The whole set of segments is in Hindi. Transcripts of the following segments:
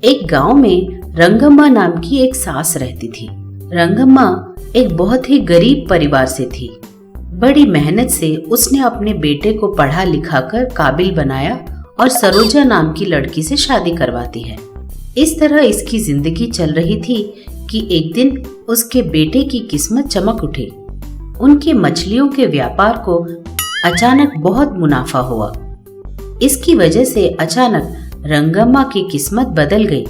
एक गांव में रंगम्मा नाम की एक सास रहती थी। रंगम्मा एक बहुत ही गरीब परिवार से थी। बड़ी मेहनत से उसने अपने बेटे को पढ़ा लिखा कर काबिल बनाया और सरोजा नाम की लड़की से शादी करवाती है। इस तरह इसकी जिंदगी चल रही थी कि एक दिन उसके बेटे की किस्मत चमक उठी। उनके मछलियों के व्यापार को अचानक बहुत मुनाफा हुआ। इसकी वजह से अचानक रंगम्मा की किस्मत बदल गई।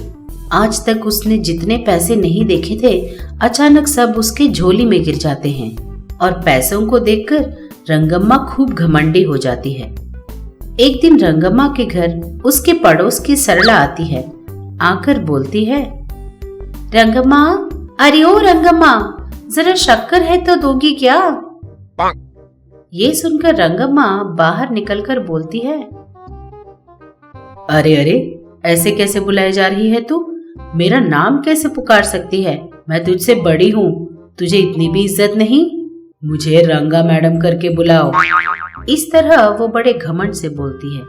आज तक उसने जितने पैसे नहीं देखे थे, अचानक सब उसके झोली में गिर जाते हैं और पैसों को देखकर रंगम्मा खूब घमंडी हो जाती है। एक दिन रंगम्मा के घर उसके पड़ोस की सरला आती है। आकर बोलती है, रंगम्मा, अरे ओ रंगम्मा, जरा शक्कर है तो दोगी क्या? ये सुनकर रंगम्मा बाहर निकलकर बोलती है, अरे अरे, ऐसे कैसे बुलाए जा रही है तू? मेरा नाम कैसे पुकार सकती है? मैं तुझसे बड़ी हूँ, तुझे इतनी भी इज्जत नहीं? मुझे रंगा मैडम करके बुलाओ। इस तरह वो बड़े घमंड से बोलती है।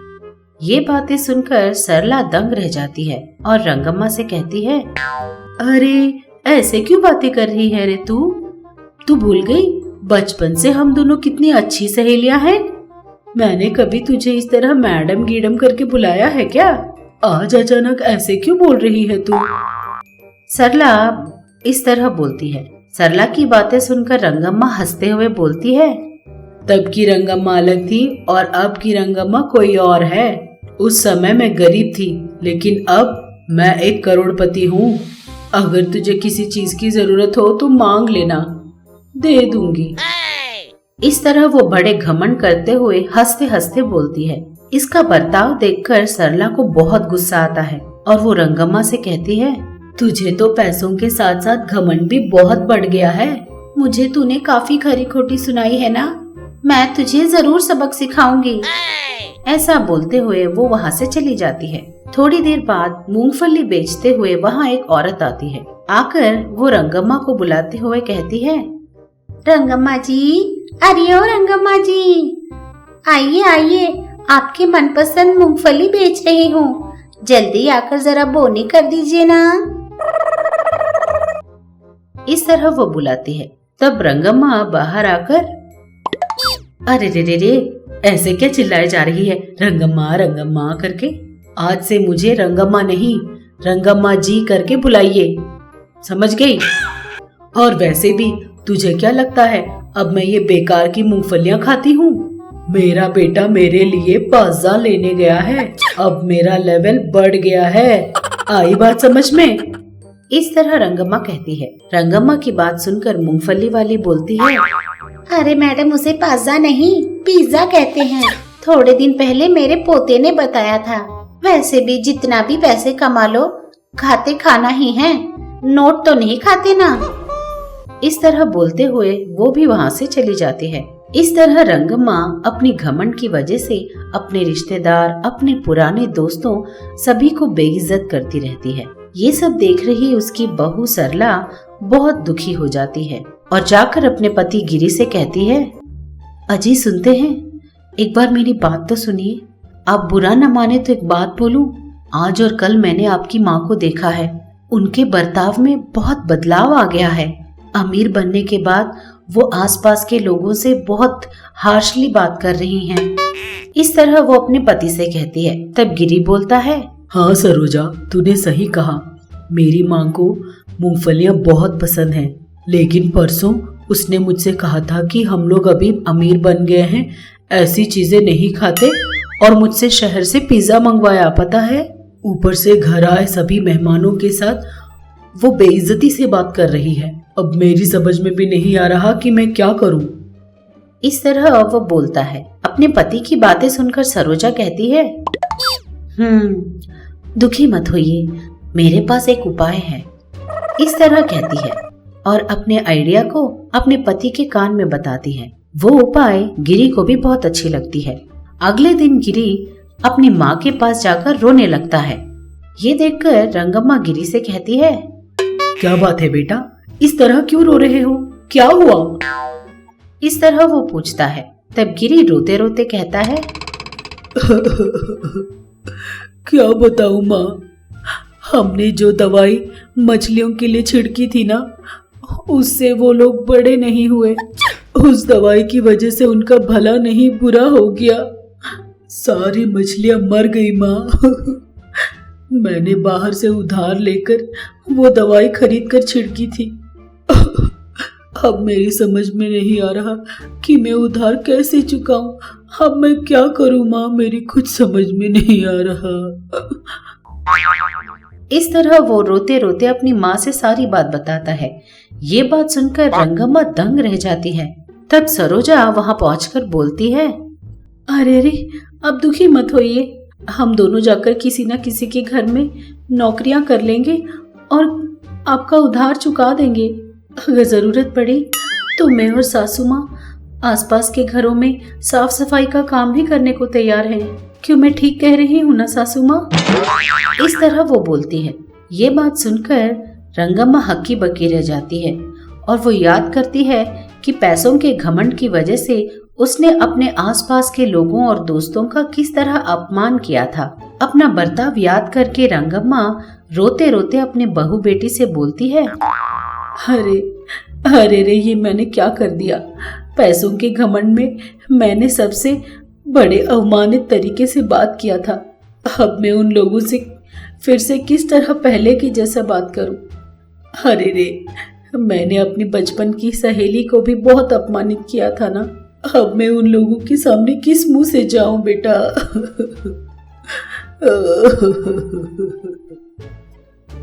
ये बातें सुनकर सरला दंग रह जाती है और रंगम्मा से कहती है, अरे ऐसे क्यों बातें कर रही है रे तू भूल गई बचपन से हम दोनों कितनी अच्छी सहेलियां हैं। मैंने कभी तुझे इस तरह मैडम गीडम करके बुलाया है क्या? आज अचानक ऐसे क्यों बोल रही है तू? सरला इस तरह बोलती है। सरला की बातें सुनकर रंगम्मा हंसते हुए बोलती है, तब की रंगम्मा अलग थी और अब की रंगम्मा कोई और है। उस समय मैं गरीब थी, लेकिन अब मैं एक करोड़पति हूँ। अगर तुझे किसी चीज की जरूरत हो तो मांग लेना, दे दूंगी। इस तरह वो बड़े घमंड करते हुए हंसते हंसते बोलती है। इसका बर्ताव देखकर सरला को बहुत गुस्सा आता है और वो रंगम्मा से कहती है, तुझे तो पैसों के साथ साथ घमंड भी बहुत बढ़ गया है। मुझे तूने काफी खरी खोटी सुनाई है ना, मैं तुझे जरूर सबक सिखाऊंगी। ऐसा बोलते हुए वो वहाँ से चली जाती है। थोड़ी देर बाद मूंगफली बेचते हुए वहाँ एक औरत आती है। आकर वो रंगम्मा को बुलाते हुए कहती है, रंगम्मा जी, अरे ओ रंगम्मा जी, आइए आइए, आपकी मनपसंद मूंगफली बेच रही हूँ, जल्दी आकर जरा बोनी कर दीजिए ना। इस तरह वो बुलाती है। तब रंगम्मा बाहर आकर, अरे रे रे रे, ऐसे क्या चिल्लाए जा रही है रंगम्मा रंगम्मा करके? आज से मुझे रंगम्मा नहीं, रंगम्मा जी करके बुलाइए, समझ गई? और वैसे भी तुझे क्या लगता है अब मैं ये बेकार की मूंगफलियां खाती हूँ? मेरा बेटा मेरे लिए पिज़्ज़ा लेने गया है, अब मेरा लेवल बढ़ गया है। आई बात समझ में? इस तरह रंगम्मा कहती है। रंगम्मा की बात सुनकर मूंगफली वाली बोलती है, अरे मैडम, उसे पिज़्ज़ा नहीं पिज़्ज़ा कहते हैं। थोड़े दिन पहले मेरे पोते ने बताया था। वैसे भी जितना भी पैसे कमा लो, खाते खाना ही है, नोट तो नहीं खाते ना। इस तरह बोलते हुए वो भी वहाँ से चली जाती है। इस तरह रंगम्मा अपनी घमंड की वजह से अपने रिश्तेदार, अपने पुराने दोस्तों सभी को बेइज्जत करती रहती है। ये सब देख रही उसकी बहू सरला बहुत दुखी हो जाती है और जाकर अपने पति गिरी से कहती है, अजी सुनते हैं, एक बार मेरी बात तो सुनिए। आप बुरा न माने तो एक बात बोलूं। आज और कल मैंने आपकी माँ को देखा है, उनके बर्ताव में बहुत बदलाव आ गया है। अमीर बनने के बाद वो आसपास के लोगों से बहुत हार्शली बात कर रही हैं। इस तरह वो अपने पति से कहती है। तब गिरी बोलता है, हाँ सरोजा, तूने सही कहा। मेरी माँ को मूंगफलियाँ बहुत पसंद हैं, लेकिन परसों उसने मुझसे कहा था कि हम लोग अभी अमीर बन गए हैं, ऐसी चीजें नहीं खाते, और मुझसे शहर से पिज्जा मंगवाया, पता है? ऊपर से घर आए सभी मेहमानों के साथ वो बेइज्जती से बात कर रही है। अब मेरी समझ में भी नहीं आ रहा कि मैं क्या करूं। इस तरह वो बोलता है। अपने पति की बातें सुनकर सरोजा कहती है, दुखी मत होइए, मेरे पास एक उपाय है। इस तरह कहती है और अपने आइडिया को अपने पति के कान में बताती है। वो उपाय गिरी को भी बहुत अच्छी लगती है। अगले दिन गिरी अपनी माँ के पास जाकर रोने लगता है। ये देखकर रंगम्मा गिरी से कहती है, क्या बात है बेटा, इस तरह क्यों रो रहे हो, क्या हुआ? इस तरह वो पूछता है। तब गिरी रोते रोते कहता है, क्या बताऊं माँ, हमने जो दवाई मछलियों के लिए छिड़की थी ना, उससे वो लोग बड़े नहीं हुए। उस दवाई की वजह से उनका भला नहीं बुरा हो गया। सारी मछलियां मर गई माँ। मैंने बाहर से उधार लेकर वो दवाई खरीद कर छिड़की थी। अब मेरी समझ में नहीं आ रहा कि मैं उधार कैसे चुकाऊं। अब मैं क्या करूं माँ, मेरी कुछ समझ में नहीं आ रहा। इस तरह वो रोते रोते अपनी माँ से सारी बात बताता है। ये बात सुनकर रंगम्मा दंग रह जाती है। तब सरोजा वहां पहुंचकर बोलती है, अरे रे, अब दुखी मत होइए। हम दोनों जाकर किसी न किसी के घर में नौकरियां कर लेंगे और आपका उधार चुका देंगे। अगर जरूरत पड़ी तो मैं और सासू माँ आसपास के घरों में साफ सफाई का काम भी करने को तैयार हैं। क्यों मैं ठीक कह रही हूँ ना सासू माँ? इस तरह वो बोलती है। ये बात सुनकर रंगम्मा हक्की बक्की रह जाती है और वो याद करती है कि पैसों के घमंड की वजह से उसने अपने आसपास के लोगों और दोस्तों का किस तरह अपमान किया था। अपना बर्ताव याद करके रंगम्मा रोते रोते अपने बहू बेटी से बोलती है, अरे अरे रे, ये मैंने क्या कर दिया। पैसों के घमंड में मैंने सबसे बड़े अवमानित तरीके से बात किया था। अब मैं उन लोगों से फिर से किस तरह पहले की जैसा बात करूं। अरे रे, मैंने अपनी बचपन की सहेली को भी बहुत अपमानित किया था ना। अब मैं उन लोगों के सामने किस मुंह से जाऊं बेटा।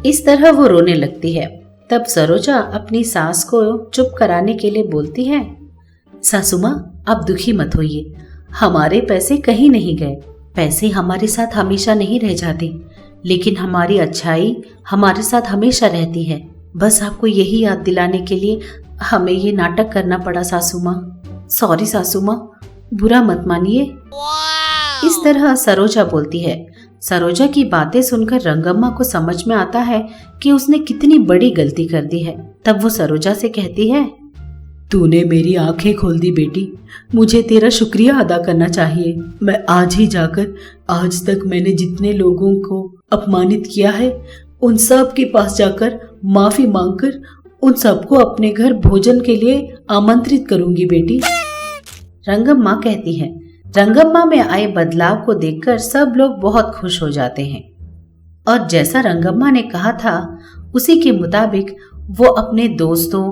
इस तरह वो रोने लगती है। तब सरोजा अपनी सास को चुप कराने के लिए बोलती है, सासू माँ, आप दुखी मत होइए। हमारे पैसे कहीं नहीं गए। पैसे हमारे साथ हमेशा नहीं रह जाते, लेकिन हमारी अच्छाई हमारे साथ हमेशा रहती है। बस आपको यही याद दिलाने के लिए हमें ये नाटक करना पड़ा सासू माँ। सॉरी सासू माँ, बुरा मत मानिए। इस तरह सरोजा बोलती है। सरोजा की बातें सुनकर रंगम्मा को समझ में आता है कि उसने कितनी बड़ी गलती कर दी है। तब वो सरोजा से कहती है, तूने मेरी आंखें खोल दी बेटी। मुझे तेरा शुक्रिया अदा करना चाहिए। मैं आज ही जाकर, आज तक मैंने जितने लोगों को अपमानित किया है, उन सब के पास जाकर माफी मांगकर उन सबको अपने घर भोजन के लिए आमंत्रित करूंगी बेटी। रंगम्मा कहती है। रंगम्मा में आए बदलाव को देखकर सब लोग बहुत खुश हो जाते हैं और जैसा रंगम्मा ने कहा था उसी के मुताबिक वो अपने दोस्तों,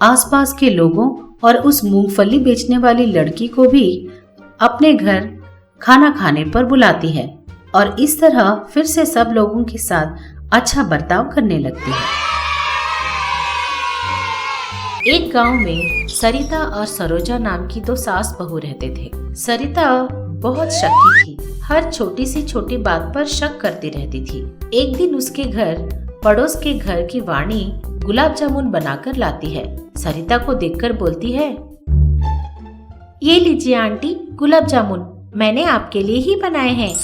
आसपास के लोगों और उस मूंगफली बेचने वाली लड़की को भी अपने घर खाना खाने पर बुलाती है और इस तरह फिर से सब लोगों के साथ अच्छा बर्ताव करने लगती है। एक गांव में सरिता और सरोजा नाम की दो सास बहू रहते थे। सरिता बहुत शक्की थी, हर छोटी सी छोटी बात पर शक करती रहती थी। एक दिन उसके घर पड़ोस के घर की वाणी गुलाब जामुन बनाकर लाती है। सरिता को देखकर बोलती है, ये लीजिए आंटी, गुलाब जामुन मैंने आपके लिए ही बनाए हैं।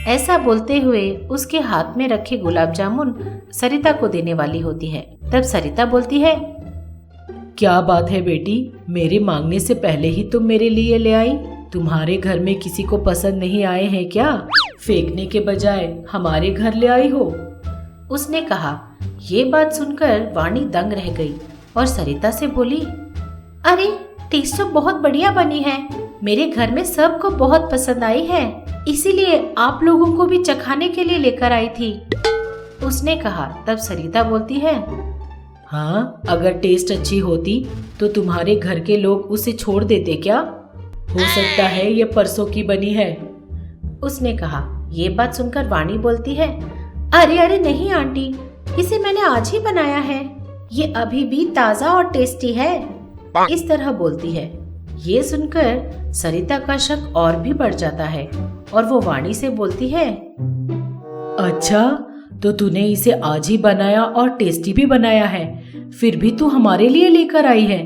ऐसा बोलते हुए उसके हाथ में रखे गुलाब जामुन सरिता को देने वाली होती है। तब सरिता बोलती है, क्या बात है बेटी, मेरे मांगने से पहले ही तुम मेरे लिए ले आई। तुम्हारे घर में किसी को पसंद नहीं आए हैं क्या? फेंकने के बजाय हमारे घर ले आई हो। उसने कहा। ये बात सुनकर वाणी दंग रह गई और सरिता से बोली, अरे टेस्ट तो बहुत बढ़िया बनी है। मेरे घर में सबको बहुत पसंद आई है, इसीलिए आप लोगों को भी चखाने के लिए लेकर आई थी। उसने कहा। तब सरिता बोलती है, हाँ, अगर टेस्ट अच्छी होती तो तुम्हारे घर के लोग उसे छोड़ देते क्या? हो सकता है ये परसों की बनी है। उसने कहा। ये बात सुनकर वाणी बोलती है, अरे अरे नहीं आंटी, इसे मैंने आज ही बनाया है। ये अभी भी ताजा और टेस्टी है। इस तरह बोलती है। ये सुनकर सरिता का शक और भी बढ़ जाता है और वो वाणी से बोलती है, अच्छा, तो तूने इसे आज ही बनाया और टेस्टी भी बनाया है, फिर भी तू हमारे लिए लेकर आई है।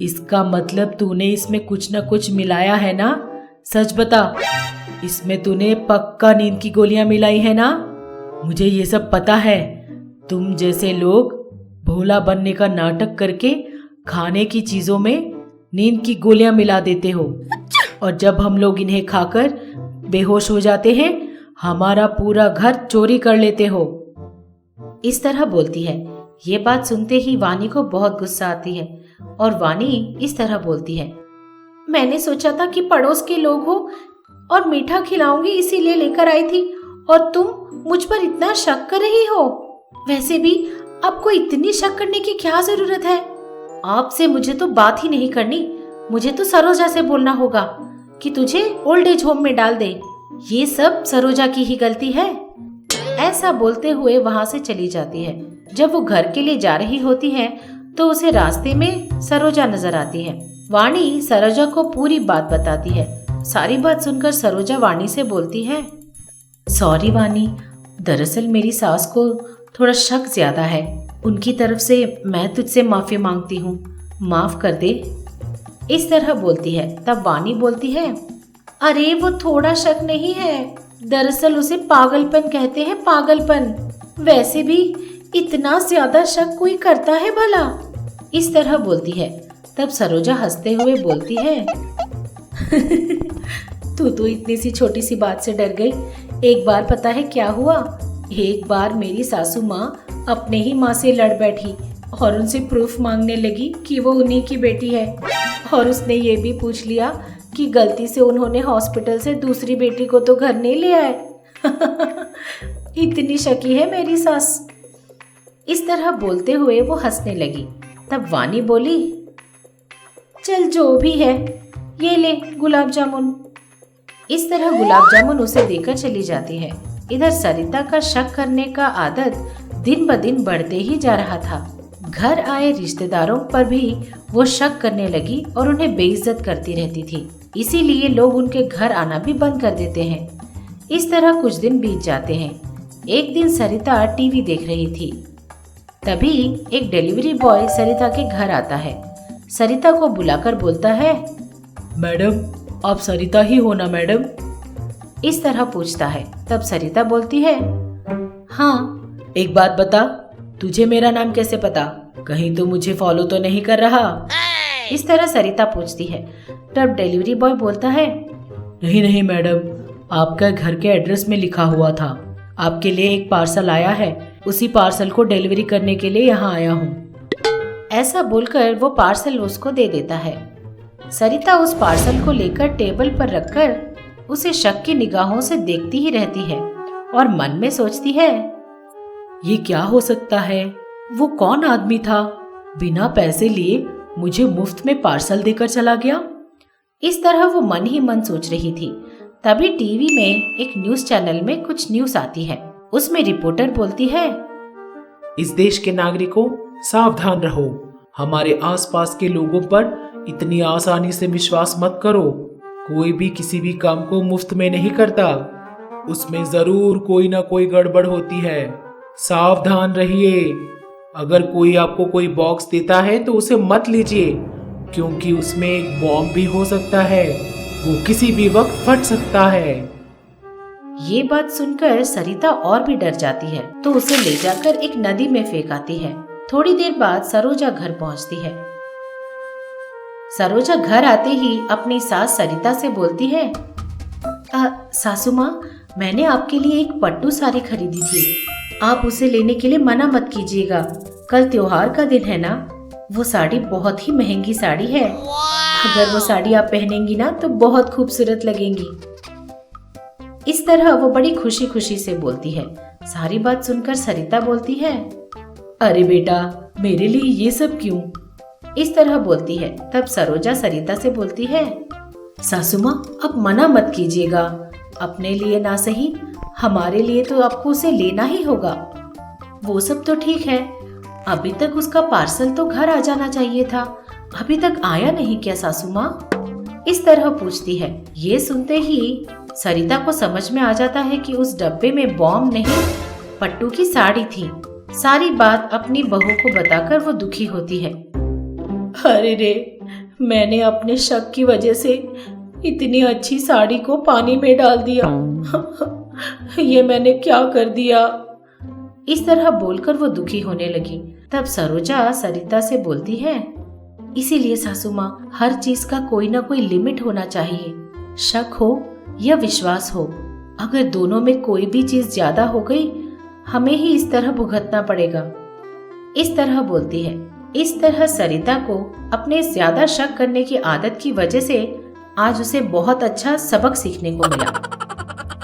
इसका मतलब तूने इसमें कुछ न कुछ मिलाया है ना? सच बता, इसमें तूने पक्का नींद की गोलियां मिलाई है ना? मुझे ये सब पता है। तुम जैसे लोग भोला बनने का नाटक करके खाने की चीजों में नींद की गोलियां मिला देते हो और जब हम लोग इन्हें खाकर बेहोश हो जाते हैं, हमारा पूरा घर चोरी कर लेते हो। इस तरह बोलती है। ये बात सुनते ही वानी को बहुत गुस्सा आती है और वानी इस तरह बोलती है, मैंने सोचा था कि पड़ोस के लोग हो और मीठा खिलाऊंगी इसीलिए लेकर आई थी, और तुम मुझ पर इतना शक कर रही हो। वैसे भी आपको इतनी शक करने की क्या जरूरत है? आपसे मुझे तो बात ही नहीं करनी। मुझे तो सरोजा से बोलना होगा कि तुझे ओल्ड एज होम में डाल दे। ये सब सरोजा की ही गलती है। ऐसा बोलते हुए वहां से चली जाती है। जब वो घर के लिए जा रही होती है तो उसे रास्ते में सरोजा नजर आती है। वाणी सरोजा को पूरी बात बताती है। सारी बात सुनकर सरोजा वाणी से बोलती है, सॉरी वाणी, दरअसल मेरी सास को थोड़ा शक ज्यादा है। उनकी तरफ से मैं तुझसे माफी मांगती हूँ, माफ कर दे। इस तरह बोलती है। तब वाणी बोलती है, अरे वो थोड़ा शक नहीं है, दरअसल उसे पागलपन कहते हैं, पागलपन। वैसे भी इतना ज्यादा शक कोई करता है भला? इस तरह बोलती है। तब सरोजा हंसते हुए बोलती है, तू तो इतनी सी छोटी सी बात से डर गई। एक बार पता है क्या हुआ? एक बार मेरी सासू माँ अपने ही माँ से लड़ बैठी और उनसे प्रूफ मांगने लगी कि वो उन्हीं की बेटी है, और उसने ये भी पूछ लिया कि गलती से उन्होंने हॉस्पिटल से दूसरी बेटी को तो घर नहीं ले आए। इतनी शकी है मेरी सास। इस तरह बोलते हुए वो हंसने लगी। तब वाणी बोली, चल जो भी है, ये ले गुलाब जामुन। इस तरह गुलाब जामुन उसे देकर चली जाती है। इधर सरिता का शक करने का आदत दिन ब दिन बढ़ते ही जा रहा था। घर आए रिश्तेदारों पर भी वो शक करने लगी और उन्हें बेइज्जत करती रहती थी। इसीलिए लोग उनके घर आना भी बंद कर देते हैं। इस तरह कुछ दिन बीत जाते हैं। एक दिन सरिता टीवी देख रही थी। तभी एक डिलीवरी बॉय सरिता के घर आता है। सरिता को बुलाकर बोलता है, मैडम, आप सरिता ही हो ना मैडम? इस तरह पूछता है। तब सरिता बोलती है, हाँ। एक बात बता, तुझे मेरा नाम कैसे पता? कहीं तो मुझे फॉलो तो नहीं कर रहा? इस तरह सरिता पूछती है। तब डिलीवरी बॉय बोलता है, नहीं नहीं मैडम, आपका घर के एड्रेस में लिखा हुआ था। आपके लिए एक पार्सल आया है, उसी पार्सल को डिलीवरी करने के लिए यहाँ आया हूँ। ऐसा बोलकर वो पार्सल उसको दे देता है। सरिता उस पार्सल को लेकर टेबल पर रखकर उसे शक की निगाहों से देखती ही रहती है और मन में सोचती है, ये क्या हो सकता है? वो कौन आदमी था, बिना पैसे लिए मुझे मुफ्त में पार्सल देकर चला गया? इस तरह वो मन ही मन सोच रही थी। तभी टीवी में एक न्यूज चैनल में कुछ न्यूज आती है। उसमें रिपोर्टर बोलती है, इस देश के नागरिकों, सावधान रहो। हमारे आसपास के लोगों पर इतनी आसानी से विश्वास मत करो। कोई भी किसी भी काम को मुफ्त में नहीं करता, उसमें जरूर कोई ना कोई गड़बड़ होती है। सावधान रहिए। अगर कोई आपको कोई बॉक्स देता है तो उसे मत लीजिए, क्योंकि उसमें एक बॉम्ब भी हो सकता है, वो किसी भी वक्त फट सकता है। ये बात सुनकर सरिता और भी डर जाती है तो उसे ले जाकर एक नदी में फेंक आती है। थोड़ी देर बाद सरोजा घर पहुंचती है। सरोजा घर आते ही अपनी सास सरिता से बोलती है, सासू माँ, मैंने आपके लिए एक पट्टू साड़ी खरीदी थी। आप उसे लेने के लिए मना मत कीजिएगा। कल त्योहार का दिन है ना। वो साड़ी बहुत ही महंगी साड़ी है। अगर वो साड़ी आप पहनेंगी ना तो बहुत खूबसूरत लगेंगी। इस तरह वो बड़ी खुशी खुशी से बोलती है। सारी बात सुनकर सरिता बोलती है, अरे बेटा, मेरे लिए ये सब क्यों? इस तरह बोलती है। तब सरोजा सरिता से बोलती है, सासू माँ, आप मना मत कीजिएगा। अपने लिए ना सही, हमारे लिए तो आपको उसे लेना ही होगा। वो सब तो ठीक है, अभी तक उसका पार्सल तो घर आ जाना चाहिए था। अभी तक आया नहीं क्या सासू माँ? इस तरह पूछती है। ये सुनते ही सरिता को समझ में आ जाता है कि उस डब्बे में बॉम्ब नहीं, पट्टू की साड़ी थी। सारी बात अपनी बहू को बताकर वो दुखी होती है। अरे रे, मैंने अपने शक की वजह से इतनी अच्छी साड़ी को पानी में डाल दिया। ये मैंने क्या कर दिया? इस तरह बोलकर वो दुखी होने लगी। तब सरोजा सरिता से बोलती है, इसीलिए सासू माँ, हर चीज का कोई ना कोई लिमिट होना चाहिए। शक हो या विश्वास हो, अगर दोनों में कोई भी चीज ज्यादा हो गई, हमें ही इस तरह भुगतना पड़ेगा। इस तरह बोलती है। इस तरह सरिता को अपने ज्यादा शक करने की आदत की वजह से आज उसे बहुत अच्छा सबक सीखने को मिला।